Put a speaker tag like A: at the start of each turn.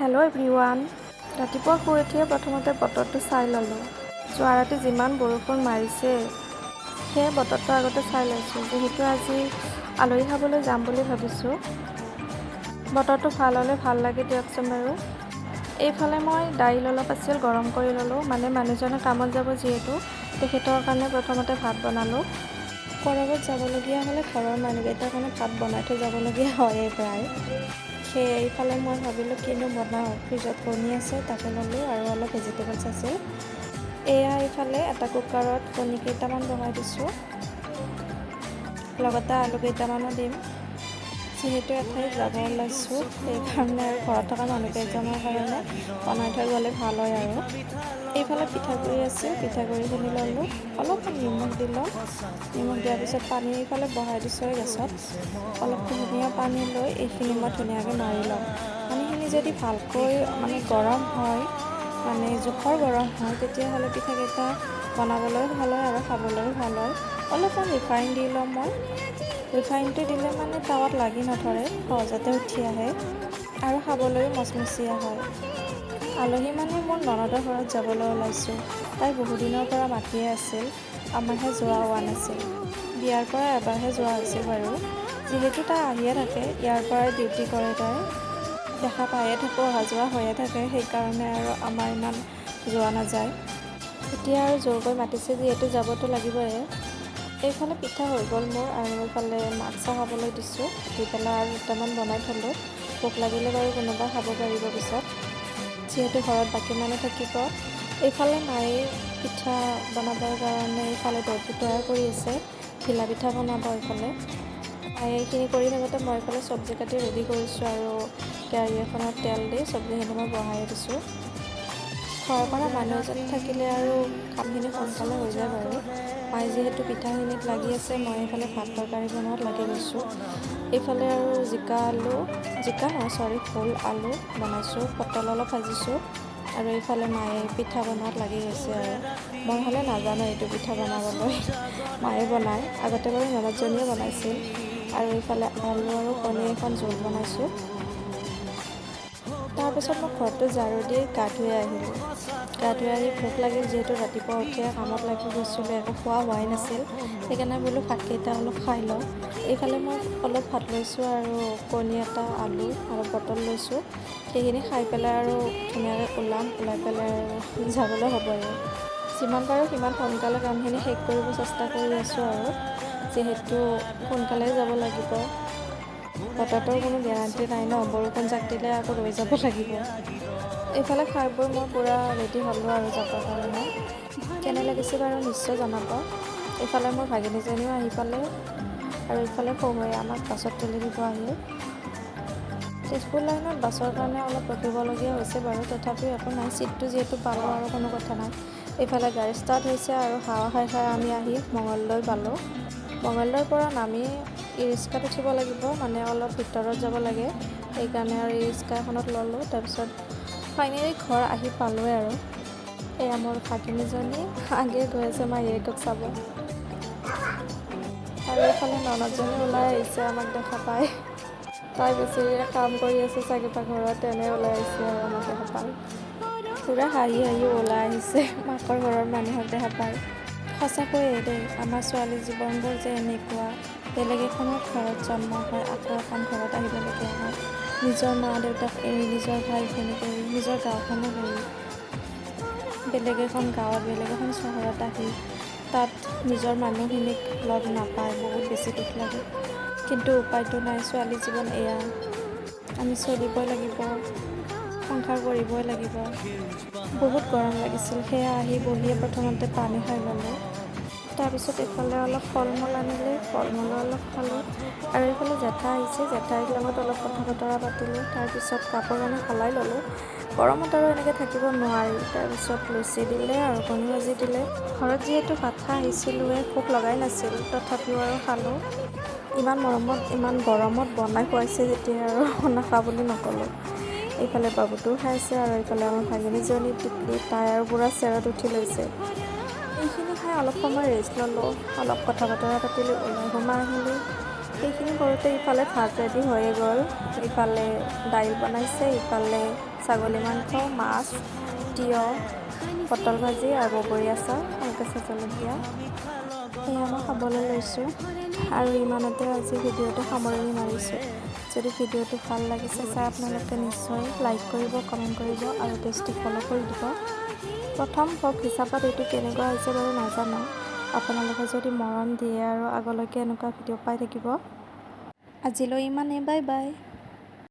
A: Hello' everyone. ৰাতিপুৱা শুই উঠিয়ে প্ৰথমতে বতৰটো চাই ল'লোঁ। যোৱা ৰাতি যিমান বৰষুণ মাৰিছে সেই বতৰটো আগতে চাই লৈছোঁ, যিহেতু আজি আলহী খাবলৈ যাম বুলি ভাবিছোঁ। বতৰটো ভাল হ'লে ভাল লাগে দিয়কচোন বাৰু। এইফালে মই দাইল অলপ আছিল, গৰম কৰি ল'লোঁ, মানে মানুহজনে কামত যাব যিহেতু তেখেতৰ কাৰণে প্ৰথমতে ভাত বনালোঁ। ক'ৰবাত যাবলগীয়া হ'লে ঘৰৰ মানুহকেইটাৰ কাৰণে ভাত বনাই থৈ যাবলগীয়া হয়েই প্ৰায়। সেয়ে এইফালে মই ভাবিলোঁ কিনো বনাওঁ, ফ্ৰিজত কণী আছে তাকে ল'লোঁ আৰু অলপ ভেজিটেবলছ আছিল। এয়া এইফালে এটা কুকাৰত কণী কেইটামান বহাই দিছোঁ, লগতে আলু কেইটামানো দিম। যিহেতু এঠাইত যাব ওলাইছোঁ সেইকাৰণে আৰু ঘৰত থকা মানুহ কেইজনৰ কাৰণে বনাই থৈ গ'লে ভাল হয় আৰু। এইফালে পিঠাগুড়ি আছিল, পিঠাগুড়িখিনি ল'লোঁ, অলপমান নিমখ দি ল'ম। নিমখ দিয়াৰ পিছত পানী এইফালে বহাই দিছোঁ গেছত। অলপ কুহুমীয়া পানী লৈ এইখিনি মই ধুনীয়াকৈ মাৰি ল'ম। পানীখিনি যদি ভালকৈ গৰম হয়, জোখৰ গৰম হয়, তেতিয়াহ'লে পিঠাকেইটা বনাবলৈও ভাল হয় আৰু খাবলৈও ভাল হয়। অলপমান ৰিফাইন দি ল'ম মই। ৰিফাইনটো দিলে তাৱাত লাগি নধৰে, সহজতে উঠি আহে আৰু খাবলৈও মচমচীয়া হয়। আলহী মোৰ ননদৰ ঘৰত যাবলৈ ওলাইছোঁ। তাই বহুদিনৰ পৰা মাতিয়ে আছিল, আমাৰহে যোৱা হোৱা নাছিল। বিয়াৰ পৰা এবাৰহে যোৱা হৈছিল বাৰু। যিহেতু তাই আহিয়ে থাকে, ইয়াৰ পৰাই ডিউটি কৰে তাই, দেখা পায়ে থাকোঁ, অহা যোৱা হৈয়ে থাকে, সেইকাৰণে আৰু আমাৰ ইমান যোৱা নাযায়। এতিয়া আৰু জোৰকৈ মাতিছে যিহেতু যাবতো লাগিবই। এইফালে পিঠা হৈ গ'ল মোৰ, আৰু এইফালে মাক চাহ খাবলৈ দিছোঁ, দি পেলাই আৰু দুটামান বনাই থ'লোঁ। ভোক লাগিলে বাৰু কোনোবা খাব পাৰিব পিছত, যিহেতু ঘৰত বাকী মানুহ থাকিব। এইফালে মায়ে পিঠা বনাবৰ কাৰণে এইফালে দৌৰটো তৈয়াৰ কৰি আছে, ঘিলা পিঠা বনাব এইফালে। মায়ে এইখিনি কৰি থাকোঁতে মই এইফালে চব্জি কাটি ৰেডি কৰিছোঁ, আৰু কেৰাহী এখনত তেল দি চব্জিখিনি মই বহাই দিছোঁ। ঘৰৰ পৰা মানুহ এজন থাকিলে আৰু কামখিনি সোনকালে হৈ যায় বাৰু। মায়ে যিহেতু পিঠাখিনিত লাগি আছে, মই এইফালে ভাত তৰকাৰী বনোৱাত লাগি গৈছোঁ। এইফালে আৰু ভোল আলু বনাইছোঁ, পটল অলপ ভাজিছোঁ, আৰু এইফালে মায়ে পিঠা বনোৱাত লাগি গৈছে আৰু। মই হ'লে নাজানো এইটো পিঠা বনাবলৈ, মায়ে বনায়। আগতে বাৰু ননদজনীয়ে বনাইছিল। আৰু এইফালে আলু আৰু কণী এখন জোল বনাইছোঁ। তাৰপিছত মই ঘৰটো ঝাৰু দি গা ধুই আহিলোঁ। গা ধুই আহি ভোক লাগিল, যিহেতু ৰাতিপুৱা উঠিয়ে কামত লাগি গৈছিলোঁ, একো খোৱা হোৱাই নাছিল। সেইকাৰণে বোলো ভাতকেইটা অলপ খাই লওঁ। এইফালে মই অলপ ভাত লৈছোঁ, আৰু কণী এটা, আলু আৰু পটল লৈছোঁ। সেইখিনি খাই পেলাই আৰু ধুনীয়াকৈ ওলাই পেলাই আৰু যাবলৈ হ'বই। যিমান পাৰোঁ সিমান সোনকালে কামখিনি শেষ কৰিব চেষ্টা কৰি আছোঁ আৰু, যিহেতু সোনকালেই যাব লাগিব। বতৰটোৰ কোনো গেৰাণ্টি নাই ন, বৰষুণ জাক দিলে আকৌ ৰৈ যাব লাগিব। এইফালে খাই বৈ মই পূৰা ৰেডি হ'লোঁ আৰু যাবৰ কাৰণে। কেনে লাগিছে বাৰু নিশ্চয় জনাব। এইফালে মোৰ ভাগিনীজনীও আহি পালে, আৰু এইফালে শহুৰে আমাক বাছত তুলি দিব আহিল। তেজপুৰ লাইনত বাছৰ কাৰণে অলপ ৰখিবলগীয়া হৈছে বাৰু, তথাপিও একো নাই, ছিটটো যিহেতু পালোঁ আৰু কোনো কথা নাই। এইফালে গাড়ী ষ্টাৰ্ট হৈছে, আৰু হাৱা খাই খাই আমি আহি মঙলদৈ পালোঁ। মঙলদৈৰ পৰা নামি ই ৰিক্সাত উঠিব লাগিব, অলপ ভিতৰত যাব লাগে, সেইকাৰণে আৰু ই ৰিক্সা এখনত ল'লোঁ। তাৰপিছত ফাইনেলি ঘৰ আহি পালোঁৱে আৰু। এয়া মোৰ ভাগিনীজনী আগে গৈ আছে মাহীয়েকক চাব, আৰু এইফালে ননদজনী ওলাই আহিছে আমাক দেখা পাই। তাই বেচেৰীয়ে কাম কৰি আছে চাগে পাকঘৰত, তেনে ওলাই আহিছে আৰু আমাক দেখা পাই। পূৰা হাঁহি ওলাই আহিছে মাকৰ ঘৰৰ মানুহক দেখা পাই। সঁচাকৈয়ে দেই, আমাৰ ছোৱালী জীৱনবোৰ যে এনেকুৱা, বেলেগ এখনত ঘৰত জন্ম হয়, আকৌ এখন ঘৰত আহিবলগীয়া হয়। নিজৰ মা দেউতাক এৰি, নিজৰ ভাই ভনীক এৰি, নিজৰ গাঁওখনক এৰি, বেলেগ এখন গাঁৱত, বেলেগ এখন চহৰত আহি তাত নিজৰ মানুহখিনিক লগ নাপায়, বহুত বেছি দুখ লাগে। কিন্তু উপায়তো নাই, ছোৱালী জীৱন এয়া, আমি চলিবই লাগিব, সংসাৰ কৰিবই লাগিব। বহুত গৰম লাগিছিল, সেয়া আহি বহিয়ে প্ৰথমতে পানী খাই ল'লোঁ। তাৰপিছত এইফালে অলপ ফল মূল আনিলে, ফল মূলো অলপ খালোঁ, আৰু এইফালে জেঠাই আহিছে, জেঠাইৰ লগত অলপ কথা বতৰা পাতিলোঁ। তাৰপিছত কাপোৰ কানি সলাই ল'লোঁ, গৰমত আৰু এনেকৈ থাকিব নোৱাৰি। তাৰপিছত লুচি দিলে আৰু কণী ভাজি দিলে। ঘৰত যিহেতু ভাত খাই আহিছিলোঁৱে, ভোক লগাই নাছিল, তথাপিও আৰু খালোঁ। ইমান মৰমত, ইমান গৰমত বনাই খুৱাইছে যেতিয়া আৰু নাখাওঁ বুলি নক'লোঁ। এইফালে বাবুটোও খাইছে, আৰু এইফালে আমাৰ ভাগিনীজনী টিকলি, তাই আৰু পূৰা চেৰত উঠি লৈছে। এইখিনি খাই অলপ সময় ৰেষ্ট ল'লোঁ, অলপ কথা বতৰা পাতিলোঁ, ওলাই সোমাই আহিলোঁ। সেইখিনি কৰোঁতে ইফালে ভাত ৰেডি হৈয়ে গ'ল। ইফালে দাইল বনাইছে, ইফালে ছাগলী মাংস, মাছ, তিয়ঁহ, পটল ভাজি আৰু বগৰী আচাৰ আৰু কেঁচা জলকীয়া। এয়া মই খাবলৈ লৈছোঁ আৰু ইমানতে আজি ভিডিঅ'টো সামৰণি মাৰিছোঁ। যদি ভিডিঅ'টো ভাল লাগিছে চাই আপোনালোকে নিশ্চয় লাইক কৰিব, কমেণ্ট কৰিব আৰু পেজটো ফ'ল' কৰি দিব। প্ৰথম ভ্লগ হিচাপত এইটো কেনেকুৱা হৈছে বাৰু নাজানো। আপোনালোকে যদি মৰম দিয়ে আৰু আগলৈকে এনেকুৱা ভিডিঅ' পাই থাকিব। আজিলৈ ইমানেই, বাই বাই।